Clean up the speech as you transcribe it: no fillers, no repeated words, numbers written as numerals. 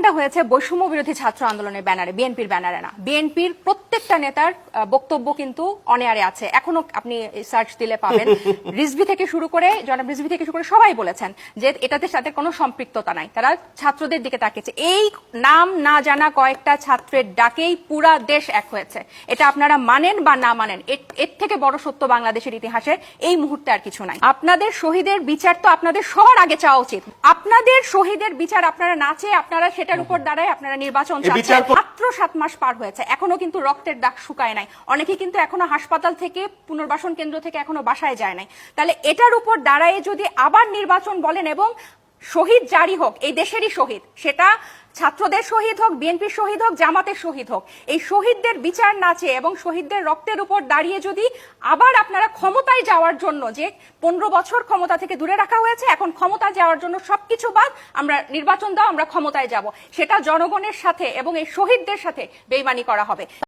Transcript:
নির্বাচনটা হয়েছে বৈষম্য বিরোধী ছাত্র আন্দোলনের ব্যানারে, বিএনপির ব্যানারে না। বিএনপির প্রত্যেকটা নেতার বক্তব্য কিন্তু অনেয়ারে আছে, এখনো আপনি সার্চ দিলে পাবেন। রিজভী থেকে শুরু করে, জনাব রিজভী থেকে শুরু করে সবাই বলেছেন যে এটাতে সাথে কোনো সম্পৃক্ততা নাই, তারা ছাত্রদের দিকে তাকিয়েছে। এই নাম না জানা কয়েকটা ছাত্রের ডাকেই পুরা দেশ এক হয়েছে। এটা আপনারা মানেন বা না মানেন, এর থেকে বড় সত্য বাংলাদেশের ইতিহাসে এই মুহূর্তে আর কিছু নাই। আপনাদের শহীদের বিচার তো আপনাদের সবার আগে চাওয়া উচিত। আপনাদের শহীদের বিচার আপনারা না চেয়ে আপনারা সেটার উপর দাঁড়ায় আপনারা নির্বাচন চাচ্ছেন। মাত্র 7 মাস পার হয়েছে, এখনো কিন্তু রক্তের দাগ শুকায় নাই। অনেকে কিন্তু এখনো হাসপাতাল থেকে, পুনর্বাসন কেন্দ্র থেকে এখনো বাসায় যায় নাই। তাহলে এটার উপর দাঁড়ায় যদি আবার নির্বাচন বলেন এবং শহীদ জারি হোক, এই দেশেরই শহীদ, সেটা ছাত্রদের শহীদ হোক, বিএনপির শহীদ হোক, জামাতের শহীদ হোক, এই শহীদদের বিচার না চেয়ে এবং শহীদদের রক্তের উপর দাঁড়িয়ে যদি আবার আপনারা ক্ষমতায় যাওয়ার জন্য, যে 15 বছর ক্ষমতা থেকে দূরে রাখা হয়েছে, এখন ক্ষমতা যাওয়ার জন্য সবকিছু বাদ, আমরা নির্বাচন দাও, আমরা ক্ষমতায় যাব, সেটা জনগণের সাথে এবং এই শহীদদের সাথে বেইমানি করা হবে।